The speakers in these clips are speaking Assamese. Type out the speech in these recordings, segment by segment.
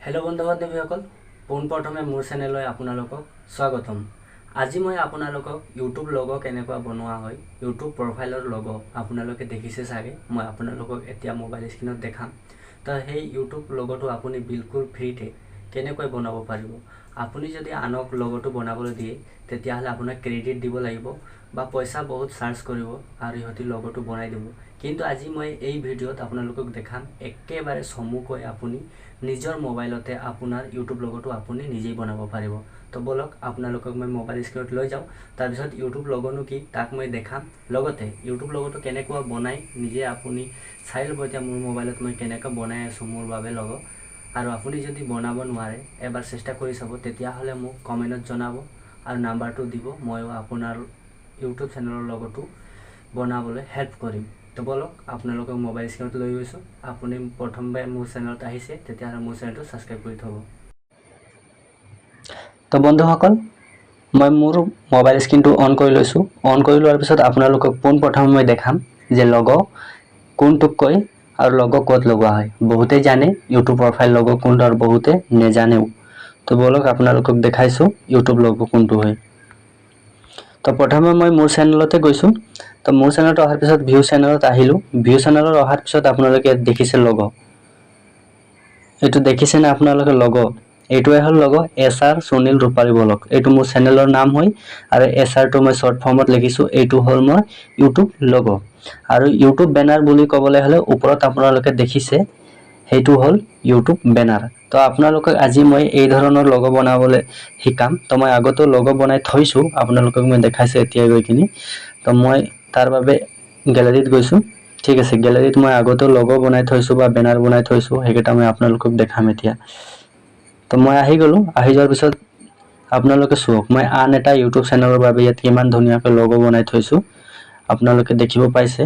हेलो बंधु बान्धवीসকল পোনপ্ৰথমে মোৰ চেনেললৈ আপোনালোকক স্বাগতম। আজি মই আপোনালোকক ইউটিউব লগো কেনেকৈ বনোৱা হয়, ইউটিউব প্ৰফাইলৰ লগো আপোনালোকে দেখিছে চাগে, মই আপোনালোকক এতিয়া মোবাইল স্ক্ৰীনত দেখাম। তো সেই ইউটিউব লগোটো আপুনি বিলকুল ফ্ৰীতে কেনেকৈ বনাব পাৰিব। আপুনি যদি আনক লগোটো বনাবলৈ দিয়ে তেতিয়াহ'লে আপোনাক ক্ৰেডিট দিব লাগিব বা পইচা বহুত চাৰ্জ কৰিব আৰু ইহঁতি লগোটো বনাই দিব। কিন্তু আজি মই এই ভিডিঅ'ত আপোনালোকক দেখাম একেবাৰে চমুকৈ আপুনি নিজৰ মোবাইলতে আপোনাৰ ইউটিউব লগোটো আপুনি নিজেই বনাব পাৰিব। তো বলক আপোনালোকক মই মোবাইল স্ক্ৰীনত লৈ যাওঁ, তাৰপিছত ইউটিউব লগোনো কি তাক মই দেখাম, লগতে ইউটিউব লগোটো কেনেকৈ বনাই নিজে আপুনি চাই ল'ব। এতিয়া মোৰ মোবাইলত মই কেনেকৈ বনাই আছোঁ মোৰ বাবে লগো। আৰু আপুনি যদি বনাব নোৱাৰে এবাৰ চেষ্টা কৰি চাব, তেতিয়াহ'লে মোক কমেণ্টত জনাব আৰু নাম্বাৰটো দিব, ময়ো আপোনাৰ ইউটিউব চেনেলৰ লগোটো বনাবলৈ হেল্প কৰিম। তো বলক আপোনালোকক মোবাইল স্ক্ৰীনত লৈ গৈছোঁ। আপুনি প্ৰথমবাৰ মোৰ চেনেলত আহিছে তেতিয়াহ'লে মোৰ চেনেলটো ছাবস্ক্ৰাইব কৰি থ'ব। তো বন্ধুসকল, মই মোৰ মোবাইল স্ক্ৰীনটো অন কৰি লৈছোঁ। অন কৰি লোৱাৰ পিছত আপোনালোকক পোনপ্ৰথমে মই দেখাম যে লগো কোনটোকৈ আৰু লগো ক'ত লগোৱা হয়। বহুতে জানে ইউটিউব প্ৰফাইল লগো কোনটো আৰু বহুতে নেজানেও। তো বলক আপোনালোকক দেখাইছোঁ ইউটিউব লগো কোনটো হয়। তো প্ৰথমে মই মোৰ চেনেলতে গৈছোঁ। তো মোৰ চেনেলত অহাৰ পিছত ভিউ চেনেলত আহিলোঁ। ভিউ চেনেলত অহাৰ পিছত আপোনালোকে দেখিছে লগো, এইটো দেখিছেনে আপোনালোকে লগো, এইটোৱে হ'ল লগো SR সুনীল ৰূপালী ব্লগ। এইটো মোৰ চেনেলৰ নাম হয় আৰু SRটো মই শ্বৰ্ট ফৰ্মত লিখিছোঁ। এইটো হ'ল মোৰ ইউটিউব লগো। আৰু ইউটিউব বেনাৰ বুলি ক'বলৈ হ'লে ওপৰত আপোনালোকে দেখিছে সেইটো হ'ল ইউটিউব বেনাৰ। তো আপোনালোকক আজি মই এই ধৰণৰ লগো বনাবলৈ শিকাম। তো মই আগতেও লগো বনাই থৈছোঁ, আপোনালোকক মই দেখাইছোঁ এতিয়া গৈ কিনি। তো মই তাৰ বাবে গেলাৰীত গৈছোঁ। ঠিক আছে, গেলাৰীত মই আগতেও লগো বনাই থৈছোঁ বা বেনাৰ বনাই থৈছোঁ, সেইকেইটা মই আপোনালোকক দেখাম এতিয়া। তো মই আহি গ'লোঁ। আহি যোৱাৰ পিছত আপোনালোকে চাওক মই আন এটা ইউটিউব চেনেলৰ বাবে ইয়াত কিমান ধুনীয়াকৈ লগো বনাই থৈছোঁ আপোনালোকে দেখিব পাইছে।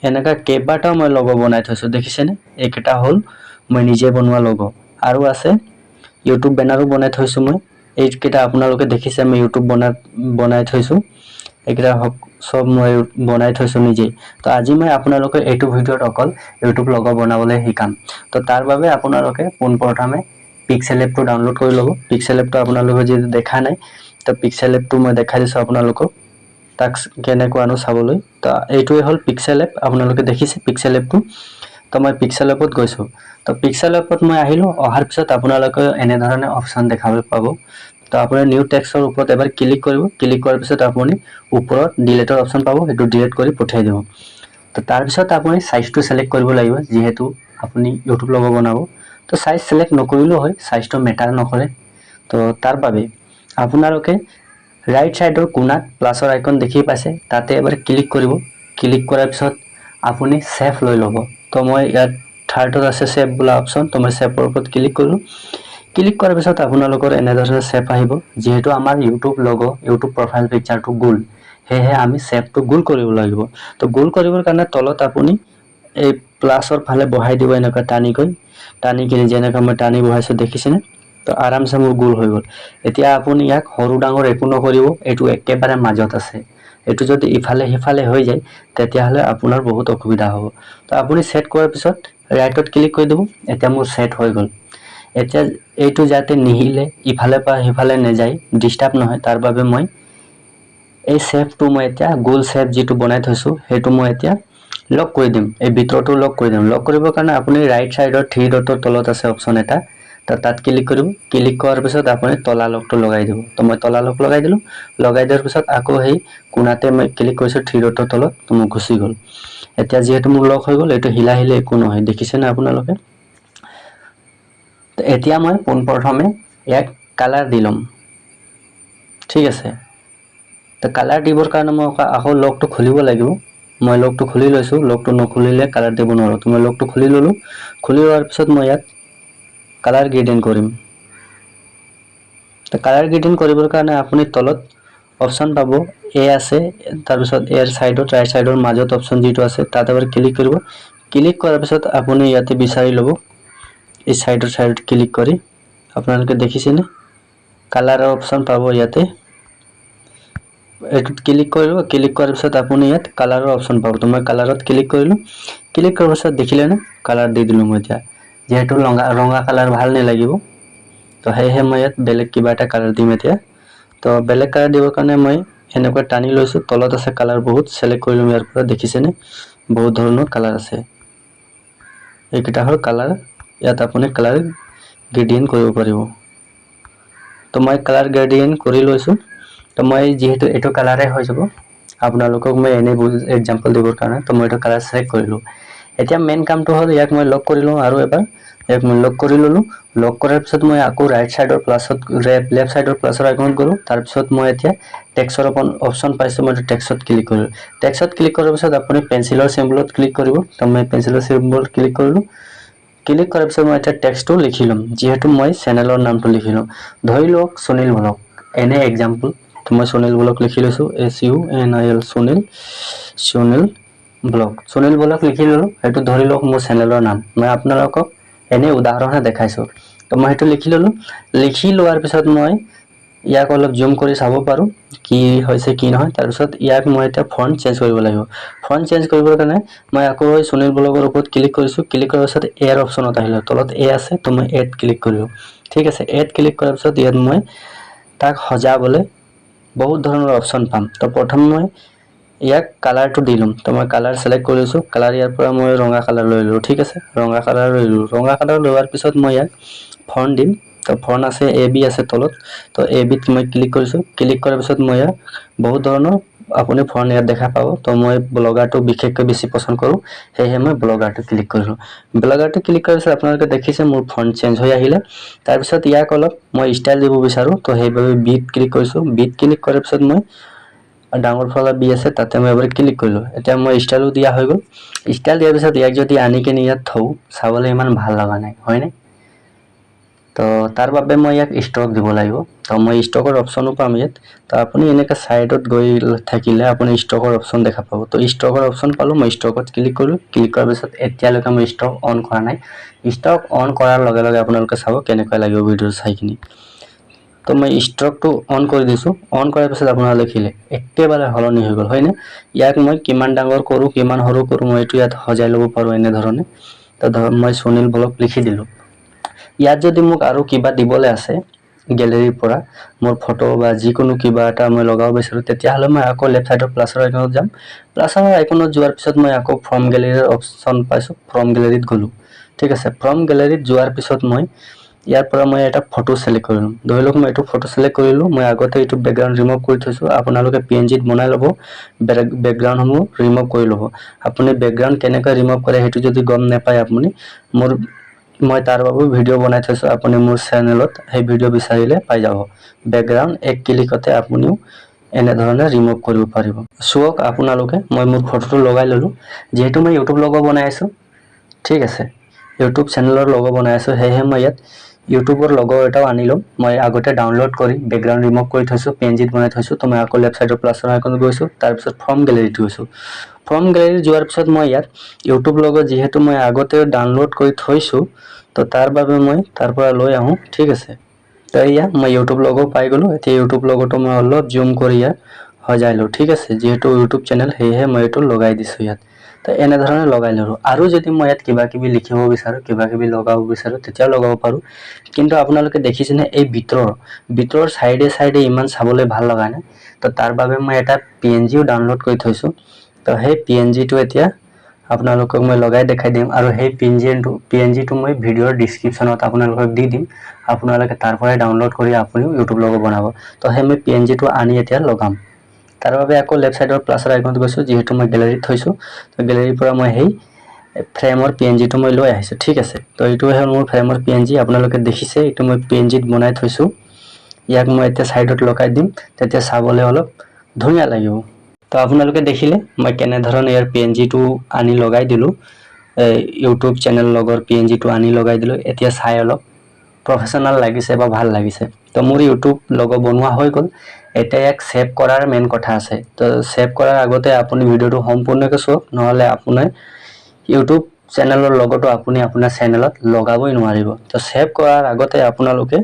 এনেকুৱা কেইবাটাও মই লগো বনাই থৈছোঁ, দেখিছেনে? এইকেইটা হ'ল মই নিজে বনোৱা লগো। আৰু আছে ইউটিউব বেনাৰো বনাই থৈছোঁ মই। এইকেইটা আপোনালোকে দেখিছে মই ইউটিউব বনাই থৈছোঁ। এইকেইটা সব মই বনাই থৈছোঁ নিজেই। তো আজি মই আপোনালোকে এইটো ভিডিঅ'ত অকল ইউটিউব লগো বনাবলৈ শিকাম। তো তাৰ বাবে আপোনালোকে পোনপ্ৰথমে পিক্সেল এপটো ডাউনলোড কৰি ল'ব। পিক্সেল এপটো আপোনালোকে যদি দেখা নাই, তো পিক্সেল এপটো মই দেখাই দিছোঁ আপোনালোকক, তাক কেনেকুৱানো চাবলৈ। তো এইটোৱে হ'ল পিক্সেল এপ, আপোনালোকে দেখিছে পিক্সেল এপটো। তো মই পিক্সেল এপত গৈছোঁ। তো পিক্সেল এপত মই আহিলোঁ। অহাৰ পিছত আপোনালোকে এনেধৰণে অপশ্যন দেখাব পাব। তো আপুনি নিউ টেক্সটৰ ওপৰত এবাৰ ক্লিক কৰিব। ক্লিক কৰাৰ পিছত আপুনি ওপৰত ডিলিটৰ অপশ্যন পাব, সেইটো ডিলিট কৰি পঠিয়াই দিব। তো তাৰপিছত আপুনি চাইজটো চিলেক্ট কৰিব লাগিব, যিহেতু আপুনি ইউটিউব লগো বনাব। তো চাইজ চিলেক্ট নকৰিলেও হয়, চাইজটো মেটাৰ নকৰে। তো তাৰ বাবে আপোনালোকে ৰাইট সাইডৰ কোণাত প্লাছৰ আইকন দেখি পাইছে, তাতে এবাৰ ক্লিক কৰিব। ক্লিক কৰাৰ পিছত আপুনি সেভ লৈ ল'ব। তো মই ইয়াত থাৰ্ডত আছে সেভ বোলা অপশ্যন, তো মই সেভৰ ওপৰত ক্লিক কৰিলোঁ। ক্লিক কৰাৰ পিছত আপোনালোকৰ এনেধৰণে সেভ আহিব। যিহেতু আমাৰ ইউটিউব লগো ইউটিউব প্ৰফাইল পিকচাৰটো গোল, সেয়েহে আমি সেভটো গোল কৰিব লাগিব। তো গোল কৰিবৰ কাৰণে তলত আপুনি এই প্লাছৰ ফালে বহাই দিব, এনেকুৱা টানি কিনি যেনেকৈ মই টানি বহাইছোঁ দেখিছেনে? তো আৰামছে মোৰ গোল হৈ গ'ল। এতিয়া আপুনি ইয়াক সৰু ডাঙৰ একো নকৰিব, এইটো একেবাৰে মাজত আছে। এইটো যদি ইফালে সিফালে হৈ যায় তেতিয়াহ'লে আপোনাৰ বহুত অসুবিধা হ'ব। তো আপুনি সেট কৰাৰ পিছত ৰাইটত ক্লিক কৰি দিব। এতিয়া মোৰ সেট হৈ গ'ল। এতিয়া এইটো যাতে নিহিলে, ইফালে পৰা সিফালে নাযায়, ডিষ্টাৰ্ব নহয়, তাৰ বাবে মই এই সেভটো মই এতিয়া গোল সেভ যিটো বনাই থৈছোঁ সেইটো মই এতিয়া লক কৰি দিম। এই ভিতৰটো লক কৰি দিম। লক কৰিবৰ কাৰণে আপুনি ৰাইট সাইডৰ 3 ডটৰ তলত আছে অপশ্যন এটা, তো তাত ক্লিক কৰিব। ক্লিক কৰাৰ পিছত আপুনি তলা লকটো লগাই দিব। তো মই তলা লক লগাই দিলোঁ। লগাই দিয়াৰ পিছত আকৌ সেই কোণাতে মই ক্লিক কৰিছোঁ 3 ডটৰ তলত, তো মোৰ গুচি গ'ল। এতিয়া যিহেতু মোৰ লক হৈ গ'ল, এইটো হিলা হিলি একো নহয়, দেখিছেনে আপোনালোকে? এতিয়া মই পোনপ্ৰথমে ইয়াক কালাৰ দি ল'ম। ঠিক আছে, তো কালাৰ দিবৰ কাৰণে মই আকৌ লকটো খুলিব লাগিব। মই লকটো খুলি লৈছোঁ, লকটো নখুলিলে কালাৰ দিব নোৱাৰোঁ। তো মই লকটো খুলি ল'লোঁ। খুলি লোৱাৰ পিছত মই ইয়াত কালাৰ গ্ৰেডিং কৰিম। তো কালাৰ গ্ৰেডিং কৰিবৰ কাৰণে আপুনি তলত অপশ্যন পাব, এ আছে, তাৰপিছত এৰ সাইডত ৰাইট সাইডৰ মাজত অপশ্যন যিটো আছে তাত এবাৰ ক্লিক কৰিব। ক্লিক কৰাৰ পিছত আপুনি ইয়াতে বিচাৰি ল'ব, এই সাইডত ক্লিক কৰি আপোনালোকে দেখিছেনে কালাৰৰ অপশ্যন পাব ইয়াতে। এইটোত ক্লিক কৰিব। ক্লিক কৰাৰ পিছত আপুনি ইয়াত কালাৰৰ অপশ্যন পাব। তো মই কালাৰত ক্লিক কৰিলোঁ। ক্লিক কৰাৰ পিছত দেখিলেনে কালাৰ দি দিলোঁ মই এতিয়া। যেহেতু ৰঙা কালাৰ ভাল নালাগিব তো সেয়েহে মই ইয়াত বেলেগ কিবা এটা কালাৰ দিম এতিয়া তো বেলেগ কালাৰ দিবৰ কাৰণে মই এনেকৈ টানি লৈছোঁ তলত আছে কালাৰ বহুত সিলেক্ট কৰি লম ইয়াৰ পৰা দেখিছেনে বহুত ধৰণৰ কালাৰ আছে এইকেইটা হ'ল কালাৰ ইয়াত আপুনি কালাৰ গ্ৰেডিয়েন্ট কৰিব পাৰিব তো মই কালাৰ গ্ৰেডিয়েন্ট কৰি লৈছোঁ তো মই যেহেতু এটো কালাৰে হৈ যাব আপোনালোকক মই এনে এক্সাম্পল দিবৰ কাৰণে তো মই এটো কালাৰ সিলেক্ট কৰিলোঁ এতিয়া মেইন কামটো হ'ল ইয়াক মই লক কৰি লওঁ আৰু এবাৰ ইয়াক মই লক কৰি ললো লক কৰাৰ পিছত মই আকৌ ৰাইট সাইডৰ প্লাছত লেফট সাইডৰ প্লাছৰ আইকনত গলো তাৰ পিছত মই এতিয়া টেক্সটৰ অপচন পাইছো মই টেক্সটত ক্লিক কৰিলো টেক্সটত ক্লিক কৰাৰ পিছত আপুনি পেন্সিলৰ সিম্বলত ক্লিক কৰিব তো মই পেন্সিলৰ সিম্বলত ক্লিক কৰিলো ক্লিক কৰাৰ পিছত মই এটা টেক্সটটো লিখি লম যেহেতু মই চেনেলৰ নামটো লিখি লম ধৰি লওক সুনীল ব্লগ এনে এক্সাম্পল তো মই সুনীল ব্লগ লিখি লৈছো SUNIL সুনীল ব্লগ লিখি ললো এটো ধৰি লওক মোৰ চেনেলৰ নাম মই আপোনালোকক এনে উদাহৰণে দেখাইছো তো মই এটো লিখি ললো লিখি লোৱাৰ পিছত মই ইয়াক অলপ জুম কৰি চাব পাৰো কি হৈছে কি নহয় তাৰ পিছত ইয়াক মই এটা ফন্ট চেঞ্জ কৰিব লাগিব ফন্ট চেঞ্জ কৰিবৰ কাৰণে মই আকৌ সুনীল ব্লগৰ ওপৰত ক্লিক কৰিছো ক্লিক কৰাৰ পিছত এৰ অপচনত আহিলো তলত এ আছে তো মই এড ক্লিক কৰিলো ঠিক আছে এড ক্লিক কৰাৰ পিছত ইয়াত মই তাক সজাবলৈ বহুত ধৰণৰ অপচন পাম তো প্ৰথম মই ইয়াক কালাৰটো দিলুম তো মই কালাৰ সিলেক্ট কৰিছো কালাৰ ইয়াৰ পৰা মই ৰঙা কালাৰ লৈ ললো ঠিক আছে ৰঙা কালাৰ লোৱাৰ পিছত মই ইয়াক ফন্ট দিম তো ফন্ট আছে AB আছে তলত তো AB ত মই ক্লিক কৰিছো ক্লিক কৰাৰ পিছত মই ইয়াক বহুত ধৰণৰ আপুনি ফন্ট ইয়াত দেখা পাব তো মই ব্লগাৰটো বিশেষকৈ বেছি পছন্দ কৰো সেয়ে মই ব্লগাৰটো ক্লিক কৰিলো ব্লগাৰটো ক্লিক কৰাৰ পিছত আপোনালোকে দেখিছে মোৰ ফন্ট চেঞ্জ হৈ আহিলে তাৰ পিছত ইয়াক অলপ মই ষ্টাইল দিব বিচাৰো তো সেইভাবে বিট ক্লিক কৰিছো বিট ক্লিক কৰাৰ পিছত মই ডাঙৰ ফলা বি আছে তাতে মই এবাৰ ক্লিক কৰিলো এতিয়া মই ষ্টাইলও দিয়া হৈ গল ষ্টাইল দিয়াৰ পিছত ইয়াক যদি আনি কেনে ইয়াত থও চাবলৈ ইমান ভাল লগা নাই হয়নে তো তাৰ বাবে মই ইয়াক ষ্টক দিব লাগিব তো মই ষ্টকৰ অপচনো পাম ইয়াত তো আপুনি এনেকা সাইডত গৈ থাকিলে আপুনি ষ্টকৰ অপচন দেখা পাব তো ষ্টকৰ অপচন পালো মই ষ্টকত ক্লিক কৰিলো ক্লিক কৰাৰ পিছত এতিয়ালৈকে মই ষ্টক অন কৰা নাই ষ্টক অন কৰাৰ লগে লগে আপোনালোকে চাব কেনেকৈ লাগিব ভিডিও চাইখিনি তো মই ষ্টকটো অন কৰি দিছো অন কৰাৰ পিছত আপোনালোকে দেখিলে একেবাৰে হলনি হৈ গল হয়নে ইয়াক মই কিমান ডাঙৰ কৰো কিমান সৰু কৰো মই এটো ইয়াত সজাই লব পাৰো এনে ধৰণে তো মই সুনীল ব্লগ লিখি দিলো ইয়াত যদি মোক আৰু কিবা দিবলৈ আছে গ্যালাৰিৰ পৰা মোৰ ফটো বা যিকোনো কিবা এটা মই লগাব বিচাৰো তেতিয়া হলে মই আকৌ লেফট সাইডৰ প্লাছৰ আইকনত যাম প্লাছৰ আইকনত যোৱাৰ পিছত মই আকৌ ফ্ৰম গ্যালাৰিৰ অপচন পাইছো ফ্ৰম গ্যালাৰিত গলো ঠিক আছে ফ্ৰম গ্যালাৰিত যোৱাৰ পিছত মই ইয়াৰ পৰা মই এটা ফটো সিলেক্ট কৰিলো ধৰি লওক মই এটো ফটো সিলেক্ট কৰিলো মই আগতে এটো ব্যাকগ্ৰাউণ্ড ৰিমুভ কৰি থৈছো আপোনালোকে PNG ত বনাই লব ব্যাকগ্ৰাউণ্ড সমূহ ৰিমুভ কৰি লব আপুনি ব্যাকগ্ৰাউণ্ড কেনেকৈ ৰিমুভ কৰে হেতু যদি গম নাপায় আপুনি মই তাৰ বাবে ভিডিও বনাই থৈছো আপুনি মোৰ চেনেলত এই ভিডিও বিচাৰিলে পাই যাব ব্যাকগ্ৰাউণ্ড এক ক্লিকতে আপুনিও এনে ধৰণে ৰিমুভ কৰিব পাৰিব সোক আপোনালোকে মই মোৰ ফটোটো লগাই ললো যেহেতু মই ইউটিউব লগো বনাই আছো ঠিক আছে ইউটিউব চেনেলৰ লগো বনাই আছো হেহে মই ইয়াত ইউটিউবৰ লগো এটাও আনিলো মই আগতে ডাউনলোড কৰি ব্যাকগ্ৰাউণ্ড ৰিমুভ কৰি থৈছো PNG ত বনাই থৈছো তো মই আকৌ লেফট সাইডৰ প্লাছৰ আইকনত গৈছো তাৰ পিছত ফ্ৰম গ্যালাৰিত গৈছো ফ্ৰম গ্যালাৰি যোৱাৰ পিছত মই ইয়াত ইউটিউব লগো যেহেতু মই আগতে ডাউনলোড কৰি থৈছো তো তাৰ বাবে মই তাৰ পৰা লৈ আহো ঠিক আছে তো ইয়া মই ইউটিউব লগো পাই গলো এতিয়া ইউটিউব লগোটো মই অলপ জুম কৰি ইয়াত সজাই লো ঠিক আছে যেহেতু ইউটিউব চেনেল হেহে মই এটো লগাই দিছো ইয়াত তো এনে ধৰণে লগাই লৰো আৰু যদি মই ইয়াত কিবা কিবি লিখিব বিচাৰো কিবা কিবি লগাব বিচাৰো তেতিয়া লগাব পাৰো কিন্তু আপোনালোকে দেখিছেনে এই ভিতৰৰ সাইডে ইমান চাবলৈ ভাল লগা নাই তো তাৰ বাবে মই এটা PNGও ডাউনলোড কৰি থৈছো তো সেই PNGটো এতিয়া আপোনালোকক মই লগাই দেখাই দিম আৰু সেই PNGটো মই ভিডিওৰ ডেসক্ৰিপচনত আপোনালোকক দি দিম আপোনালোকে তাৰ পৰাই ডাউনলোড কৰি আপুনিও ইউটিউব লগো বনাব তো সেই মই PNGটো আনি এতিয়া লগাম তাৰ বাবে আকৌ লেফট সাইডৰ প্লাছৰ আইকনত গৈছো যেহেতু মই গ্যালাৰিত থৈছো তো গ্যালাৰিৰ পৰা মই সেই ফ্ৰেমৰ PNGটো মই লৈ আহিছো ঠিক আছে তো এইটো হ'ল মোৰ ফ্ৰেমৰ PNG আপোনালোকে দেখিছে এইটো মই PNG ত বনাই থৈছো ইয়াক মই এতিয়া সাইডত লগাই দিম তেতিয়া চাবলৈ অলপ ধুনীয়া লাগিব তো আপোনালোকে দেখিলে মই কেনে ধৰণে ইয়াৰ PNGটো আনি লগাই দিলো ইউটিউব চেনেল লগৰ PNGটো আনি লগাই দিলো এতিয়া চাই অলপ প্ৰফেশনাল লাগিছে বা ভাল লাগিছে তো মোৰ ইউটিউব লগো বনোৱা হৈ গল এটা এক সেভ কৰাৰ মেইন কথা আছে তো সেভ কৰাৰ আগতে আপুনি ভিডিওটো সম্পূৰ্ণকৈ চাওক নহলে আপোনাৰ ইউটিউব চেনেলৰ লগটো আপুনি আপোনাৰ চেনেলত লগাবই নোৱাৰিব তো সেভ কৰাৰ আগতে আপোনালোকে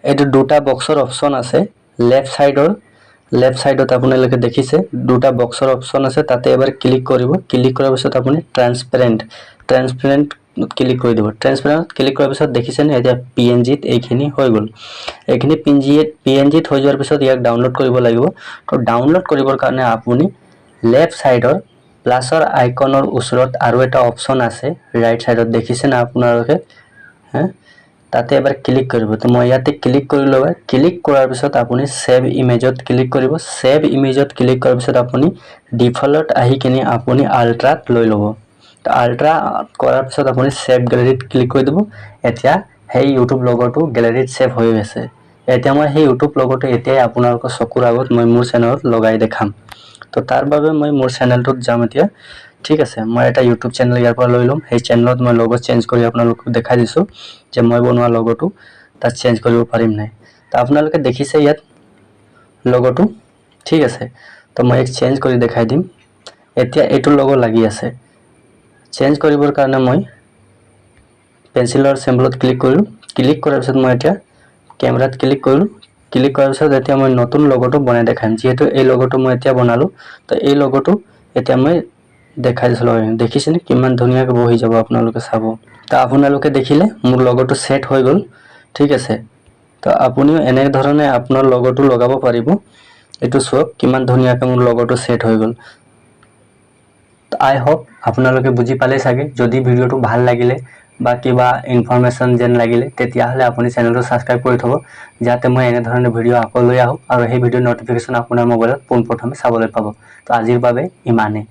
এটো দুটা বক্সৰ অপচন আছে লেফট সাইডত আপোনালোকে দেখিছে দুটা বক্সৰ অপচন আছে তাতে এবাৰ ক্লিক কৰিব ক্লিক কৰাৰ পিছত আপুনি ট্ৰান্সপাৰেন্ট ক্লিক কৰি দিব ট্ৰান্সপেৰেণ্ট ক্লিক কৰাৰ পিছত দেখিছেনে এতিয়া PNG-ত এইখিনি হৈ গ'ল এইখিনি PNG-ত হৈ যোৱাৰ পিছত ইয়াক ডাউনলোড কৰিব লাগিব তো ডাউনলোড কৰিবৰ কাৰণে আপুনি লেফট সাইডৰ প্লাছৰ আইকনৰ ওচৰত আৰু এটা অপচন আছে ৰাইট সাইডত দেখিছেনে আপোনালোকে তাতে এবাৰ ক্লিক কৰিব তো মই ইয়াতে ক্লিক কৰি লবা ক্লিক কৰাৰ পিছত আপুনি সেভ ইমেজত ক্লিক কৰিব সেভ ইমেজত ক্লিক কৰাৰ পিছত আপুনি ডিফল্ট আহি কিনে আপুনি আল্ট্ৰাত লৈ ল'ব তো আল্ট্ৰা কৰাৰ পিছত আপুনি সেভ গ্যালাৰীত ক্লিক কৰি দিব এতিয়া সেই ইউটিউব লগটো গ্যালাৰীত সেভ হৈ আছে এতিয়া মই সেই ইউটিউব লগটো এতিয়াই আপোনালোকৰ চকুৰ আগত মই মোৰ চেনেলত লগাই দেখাম তো তাৰ বাবে মই মোৰ চেনেলটোত যাম এতিয়া ঠিক আছে মই এটা ইউটিউব চেনেল ইয়াৰ পৰা লৈ লম সেই চেনেলত মই লগো চেঞ্জ কৰি আপোনালোকক দেখাই দিছো যে মই বনোৱা লগটো তাত চেঞ্জ কৰিব পাৰিম নাই তো আপোনালোকে দেখিছে ইয়াত লগটো ঠিক আছে তো মই এক চেঞ্জ কৰি দেখাই দিম এতিয়া এটো লগো লাগি আছে চেঞ্জ কৰিবৰ কাৰণে মই পেন্সিলৰ সিম্বলত ক্লিক কৰিলো ক্লিক কৰাৰ পিছত মই এতিয়া ক্যামেৰাত ক্লিক কৰিলো ক্লিক কৰাৰ পিছত এতিয়া মই নতুন লগটো বনাই দেখাম যেহেতু এই লগটো মই এতিয়া বনালো তো এই লগটো এতিয়া মই দেখাই দিছিলো দেখিছেনে কিমান ধুনিয়াকৈ বহি যাব আপোনালোকে চাব তো আপোনালোকে দেখিলে মোৰ লগটো সেট হৈ গল ঠিক আছে তো আপুনিও এনে ধৰণে আপোনাৰ লগটো লগাব পাৰিব এটো সব কিমান ধুনিয়াকৈ মোৰ লগটো সেট হৈ গল I hope আপোনালোকে বুজি পালে সাগে যদি ভিডিওটো ভাল লাগিলে বা কিবা ইনফৰমেশন যেন লাগিলে তেতিয়া হলে আপুনি চেনেলটো সাবস্ক্ৰাইব কৰি থব যাতে মই এনে ধৰণৰ ভিডিও আকৌ লৈ আহো আৰু সেই ভিডিও নটিফিকেশন আপোনাৰ মোবাইলত পোনপ্ৰথমে চাবলৈ পাব তো আজিৰ বাবে ইমানে